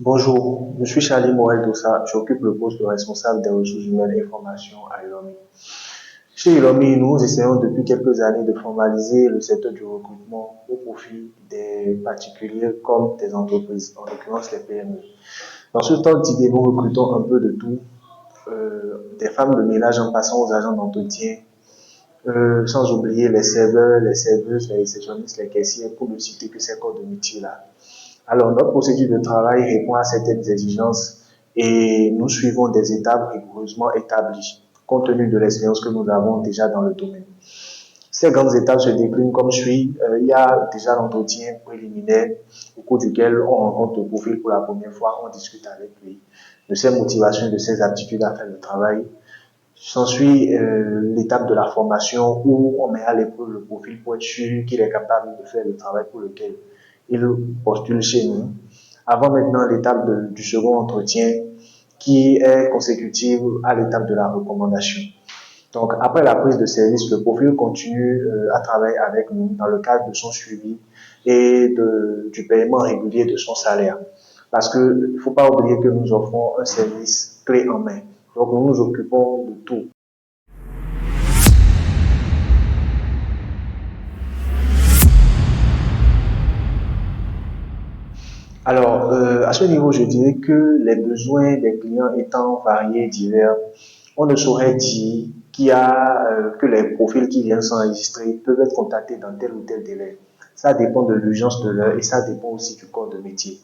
Bonjour, je suis Charlie Morel Dossa, j'occupe le poste de responsable des ressources humaines et formation à Ilomi. Chez Ilomi, nous essayons depuis quelques années de formaliser le secteur du recrutement au profit des particuliers comme des entreprises, en l'occurrence les PME. Dans ce temps d'idée, nous recrutons un peu de tout, des femmes de ménage en passant aux agents d'entretien, sans oublier les serveurs, les serveuses, les réceptionnistes, les caissiers, pour ne citer que ces corps de métier-là. Alors, notre procédure de travail répond à certaines exigences et nous suivons des étapes rigoureusement établies, compte tenu de l'expérience que nous avons déjà dans le domaine. Ces grandes étapes se déclinent comme suit. Il y a déjà l'entretien préliminaire au cours duquel on rencontre le profil pour la première fois, on discute avec lui de ses motivations, de ses aptitudes à faire le travail. S'ensuit l'étape de la formation où on met à l'épreuve le profil pour être sûr qu'il est capable de faire le travail pour lequel il postule chez nous. Avant maintenant l'étape du second entretien qui est consécutive à l'étape de la recommandation. Donc après la prise de service, le profil continue à travailler avec nous dans le cadre de son suivi et du paiement régulier de son salaire. Parce qu'il ne faut pas oublier que nous offrons un service clé en main. Donc nous nous occupons de tout. Alors, à ce niveau, je dirais que les besoins des clients étant variés, divers, on ne saurait dire que les profils qui viennent s'enregistrer peuvent être contactés dans tel ou tel délai. Ça dépend de l'urgence de l'heure et ça dépend aussi du corps de métier.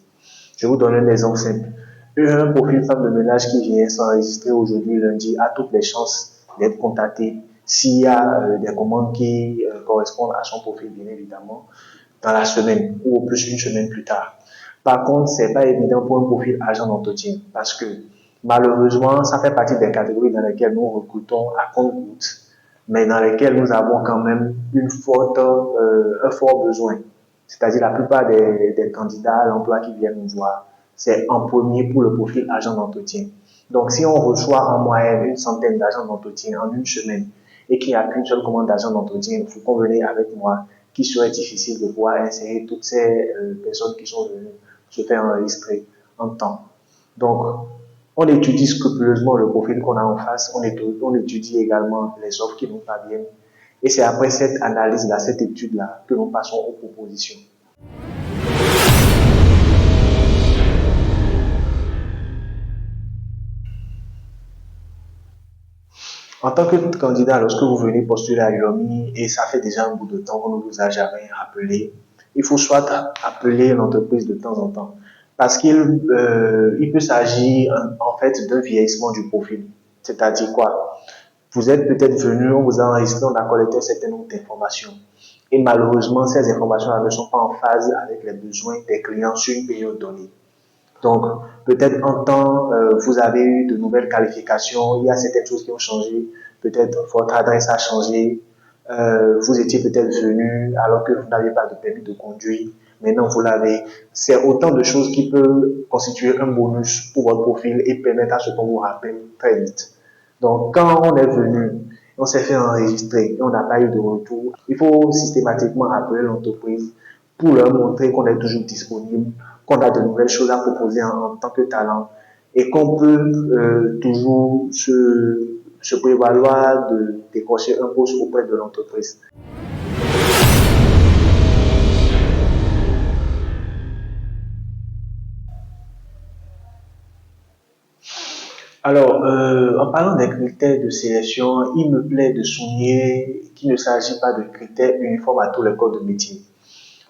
Je vous donne un exemple simple. Un profil femme de ménage qui vient s'enregistrer aujourd'hui lundi a toutes les chances d'être contacté s'il y a des commandes qui correspondent à son profil, bien évidemment, dans la semaine ou au plus une semaine plus tard. Par contre, c'est pas évident pour un profil agent d'entretien parce que malheureusement, ça fait partie des catégories dans lesquelles nous recrutons à compte-gouttes, mais dans lesquelles nous avons quand même un fort besoin. C'est-à-dire la plupart des candidats à l'emploi qui viennent nous voir, c'est en premier pour le profil agent d'entretien. Donc, si on reçoit en moyenne une centaine d'agents d'entretien en une semaine et qu'il n'y a qu'une seule commande d'agent d'entretien, vous convenez avec moi qu'il serait difficile de pouvoir insérer toutes ces personnes qui sont venues se faire enregistrer en temps. Donc, on étudie scrupuleusement le profil qu'on a en face, on étudie également les offres qui nous parviennent, et c'est après cette analyse-là, cette étude-là, que nous passons aux propositions. En tant que candidat, lorsque vous venez postuler à l'UOMI et ça fait déjà un bout de temps qu'on ne vous a jamais appelé, il faut soit appeler l'entreprise de temps en temps parce qu'il peut s'agir en fait d'un vieillissement du profil. C'est-à-dire quoi? Vous êtes peut-être venu, on vous a enregistré, on a collecté un certain nombre d'informations. Et malheureusement, ces informations ne sont pas en phase avec les besoins des clients sur une période donnée. Donc, peut-être en temps, vous avez eu de nouvelles qualifications, il y a certaines choses qui ont changé, peut-être votre adresse a changé, vous étiez peut-être venu alors que vous n'aviez pas de permis de conduire, maintenant vous l'avez. C'est autant de choses qui peuvent constituer un bonus pour votre profil et permettre à ce qu'on vous rappelle très vite. Donc, quand on est venu, on s'est fait enregistrer et on n'a pas eu de retour, il faut systématiquement appeler l'entreprise pour leur montrer qu'on est toujours disponible, qu'on a de nouvelles choses à proposer en tant que talent et qu'on peut toujours se prévaloir de décrocher un poste auprès de l'entreprise. Alors, en parlant des critères de sélection, il me plaît de souligner qu'il ne s'agit pas de critères uniformes à tous les corps de métier.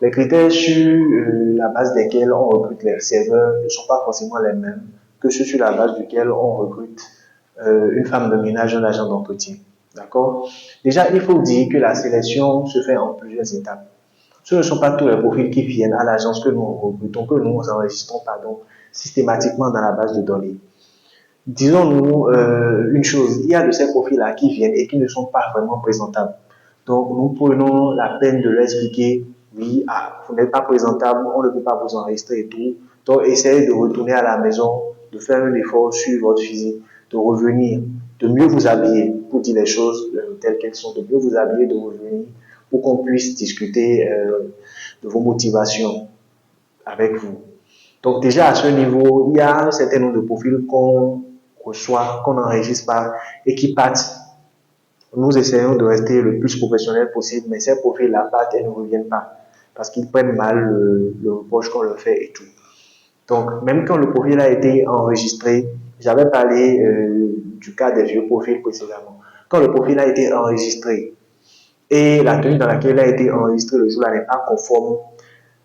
Les critères sur la base desquels on recrute les serveurs ne sont pas forcément les mêmes que ceux sur la base duquel on recrute une femme de ménage, un agent d'entretien. D'accord? Déjà, il faut dire que la sélection se fait en plusieurs étapes. Ce ne sont pas tous les profils qui viennent à l'agence que nous recrutons, que nous enregistrons, pardon, systématiquement dans la base de données. Disons-nous une chose, il y a de ces profils-là qui viennent et qui ne sont pas vraiment présentables. Donc, nous prenons la peine de leur expliquer, oui, ah, vous n'êtes pas présentable, on ne peut pas vous enregistrer et tout. Donc, essayez de retourner à la maison, de faire un effort sur votre physique, de revenir, de mieux vous habiller, pour dire les choses telles qu'elles sont, de mieux vous habiller, de revenir, pour qu'on puisse discuter de vos motivations avec vous. Donc déjà à ce niveau, il y a un certain nombre de profils qu'on reçoit, qu'on n'enregistre pas et qui partent. Nous essayons de rester le plus professionnel possible, mais ces profils-là partent et ne reviennent pas parce qu'ils prennent mal le reproche qu'on leur fait et tout. Donc, même quand le profil a été enregistré, j'avais parlé du cas des vieux profils précédemment. Quand le profil a été enregistré et la tenue dans laquelle il a été enregistré le jour-là n'est pas conforme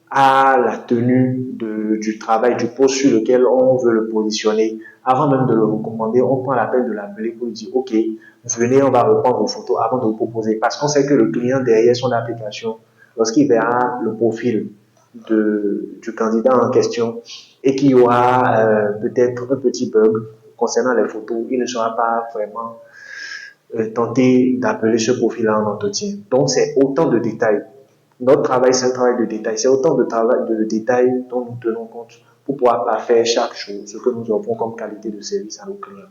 à la tenue du travail, du poste sur lequel on veut le positionner, avant même de le recommander, on prend la peine de l'appeler pour lui dire, OK, venez, on va reprendre vos photos avant de vous proposer. Parce qu'on sait que le client derrière son application, lorsqu'il verra le profil du candidat en question et qu'il y aura peut-être un petit bug concernant les photos, il ne sera pas vraiment tenté d'appeler ce profil-là en entretien. Donc, c'est autant de détails. Notre travail, c'est un travail de détail. C'est autant de travail de détails dont nous tenons compte pour pouvoir parfaire chaque chose, ce que nous offrons comme qualité de service à nos clients.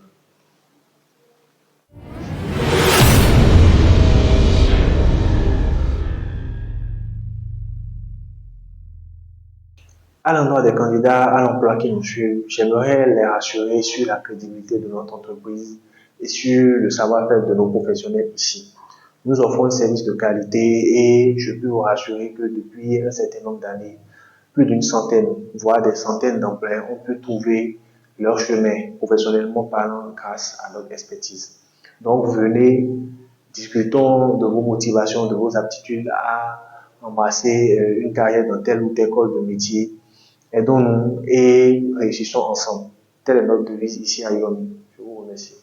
À l'endroit des candidats à l'emploi qui nous suivent, j'aimerais les rassurer sur la crédibilité de notre entreprise et sur le savoir-faire de nos professionnels ici. Nous offrons un service de qualité et je peux vous rassurer que depuis un certain nombre d'années, plus d'une centaine, voire des centaines d'employés ont pu trouver leur chemin professionnellement parlant grâce à notre expertise. Donc venez, discutons de vos motivations, de vos aptitudes à embrasser une carrière dans telle ou telle école de métier. Aidons-nous et réussissons ensemble. Telle est notre devise ici à Yomi. Je vous remercie.